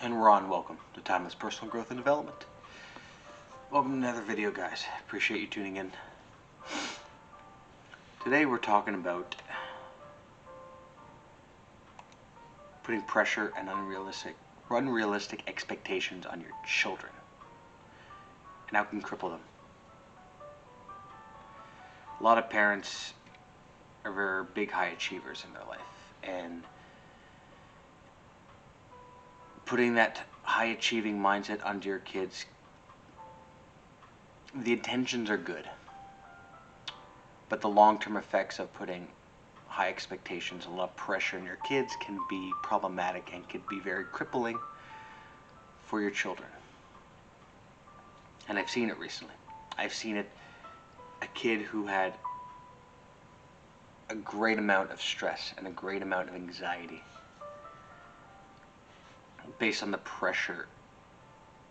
And we're on. Welcome to Timeless Personal Growth and Development. Welcome to another video, guys. Appreciate you tuning in. Today we're talking about putting pressure and unrealistic expectations on your children and how it can cripple them. A lot of parents are very big high achievers in their life, and putting that high achieving mindset onto your kids, the intentions are good, but the long-term effects of putting high expectations, a lot of pressure on your kids can be problematic and could be very crippling for your children. And I've seen it recently. I've seen it, a kid who had a great amount of stress and a great amount of anxiety based on the pressure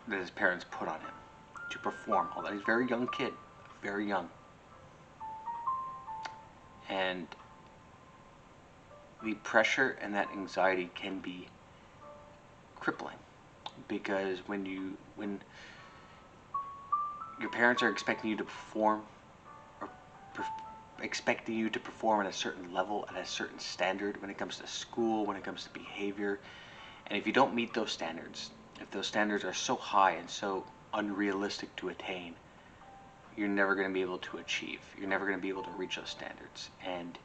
that his parents put on him to perform all that. He's a very young kid, very young. And the pressure and that anxiety can be crippling, because when your parents are expecting you to perform, or expecting you to perform at a certain level, at a certain standard when it comes to school, when it comes to behavior, and if you don't meet those standards, if those standards are so high and so unrealistic to attain, you're never going to be able to achieve. You're never going to be able to reach those standards. And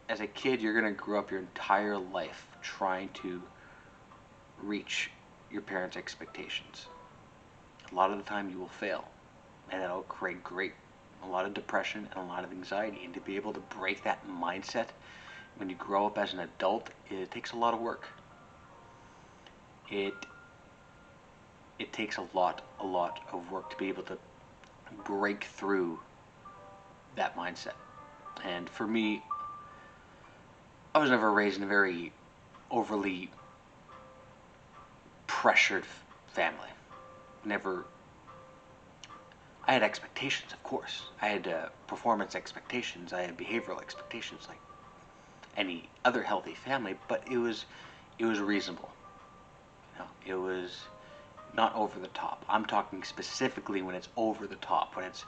as a kid, you're going to grow up your entire life trying to reach your parents' expectations. A lot of the time you will fail, and that'll create a lot of depression and a lot of anxiety. And to be able to break that mindset when you grow up as an adult, it takes a lot of work. It takes a lot of work to be able to break through that mindset. And for me, I was never raised in a very overly pressured family. I had expectations, of course. I had performance expectations. I had behavioral expectations like any other healthy family, but it was reasonable. It was not over the top. I'm talking specifically when it's over the top, when it's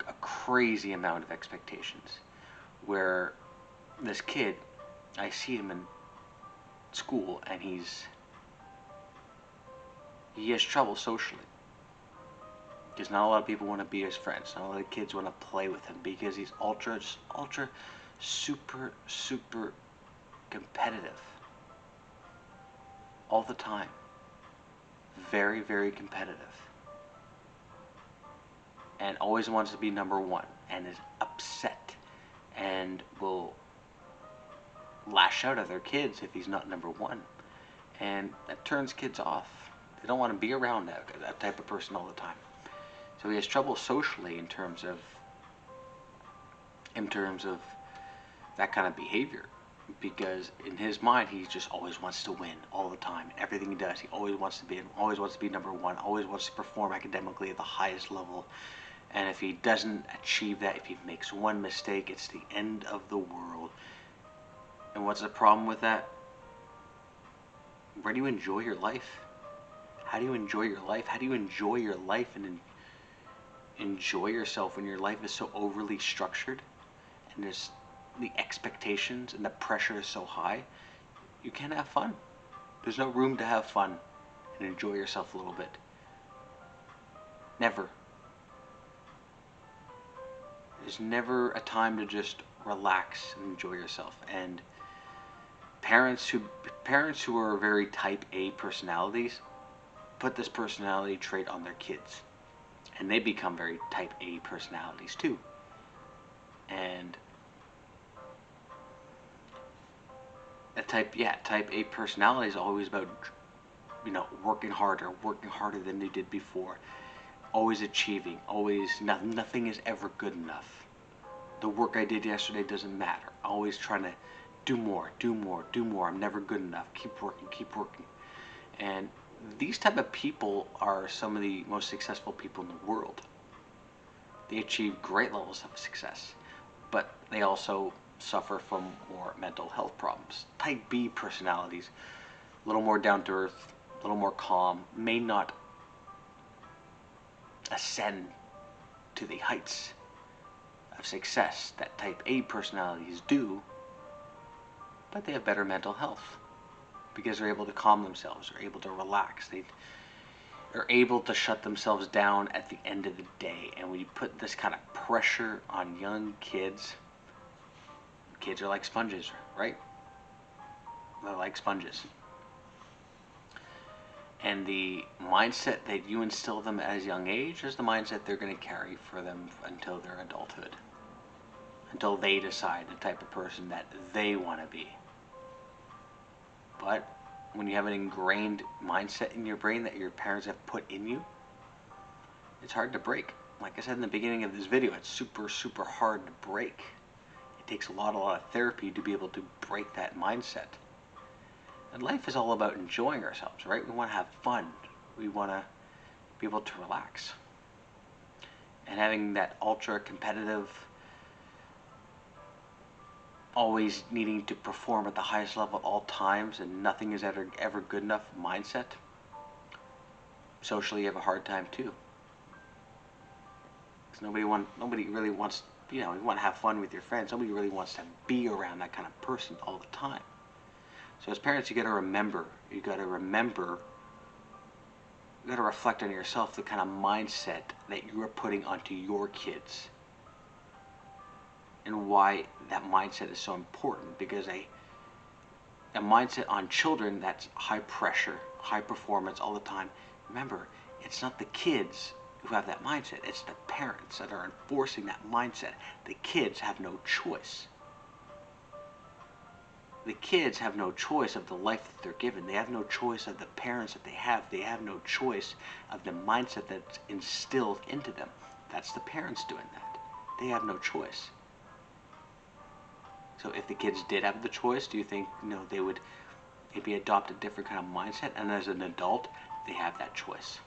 a crazy amount of expectations. Where this kid, I see him in school, and he has trouble socially. Because not a lot of people want to be his friends. Not a lot of kids want to play with him because he's ultra super competitive all the time. Very, very competitive. And always wants to be number one, and is upset and will lash out at their kids if he's not number one. And that turns kids off. They don't want to be around that type of person all the time. So he has trouble socially in terms of that kind of behavior, because in his mind he just always wants to win all the time. Everything he does, he always wants to be number one, always wants to perform academically at the highest level. And if he doesn't achieve that, if he makes one mistake, it's the end of the world. And what's the problem with that? Where do you enjoy your life? How do you enjoy your life? How do you enjoy your life and enjoy yourself when your life is so overly structured and there's the expectations and the pressure is so high? You can't have fun. There's no room to have fun and enjoy yourself a little bit. Never. There's never a time to just relax and enjoy yourself. And parents who are very type A personalities put this personality trait on their kids, and they become very type A personalities too. And a type A personality is always about, working harder than they did before, always achieving, nothing is ever good enough. The work I did yesterday doesn't matter. Always trying to do more. I'm never good enough. Keep working. And these type of people are some of the most successful people in the world. They achieve great levels of success, but they also suffer from more mental health problems. Type B personalities a little more down to earth, a little more calm, may not ascend to the heights of success that type A personalities do, but they have better mental health because they're able to calm themselves, they're able to relax, they are able to shut themselves down at the end of the day. And when you put this kind of pressure on young kids, kids are like sponges, right? They're like sponges. And the mindset that you instill them at a young age is the mindset they're going to carry for them until their adulthood. Until they decide the type of person that they want to be. But when you have an ingrained mindset in your brain that your parents have put in you, it's hard to break. Like I said in the beginning of this video, it's super, super hard to break. It takes a lot of therapy to be able to break that mindset. And life is all about enjoying ourselves, right? We want to have fun. We want to be able to relax. And having that ultra competitive, always needing to perform at the highest level at all times and nothing is ever good enough mindset, socially you have a hard time too. Because nobody really wants, you want to have fun with your friends. Nobody really wants to be around that kind of person all the time. So as parents, you got to reflect on yourself the kind of mindset that you are putting onto your kids. And why that mindset is so important, because a mindset on children that's high pressure, high performance all the time, remember, it's not the kids who have that mindset, it's the parents that are enforcing that mindset. The kids have no choice. The kids have no choice of the life that they're given. They have no choice of the parents that they have. They have no choice of the mindset that's instilled into them. That's the parents doing that. They have no choice. So if the kids did have the choice, do you think they would maybe adopt a different kind of mindset? And as an adult, they have that choice.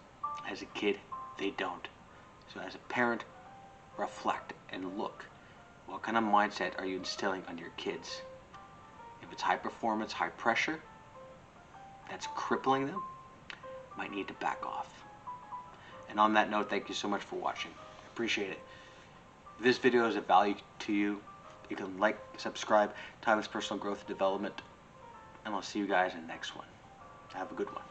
As a kid, they don't. So as a parent, reflect and look. What kind of mindset are you instilling on your kids? If it's high performance, high pressure, that's crippling them, might need to back off. And on that note, thank you so much for watching. I appreciate it. If this video is of value to you, you can like, subscribe, Tyler's Personal Growth and Development, and I'll see you guys in the next one. Have a good one.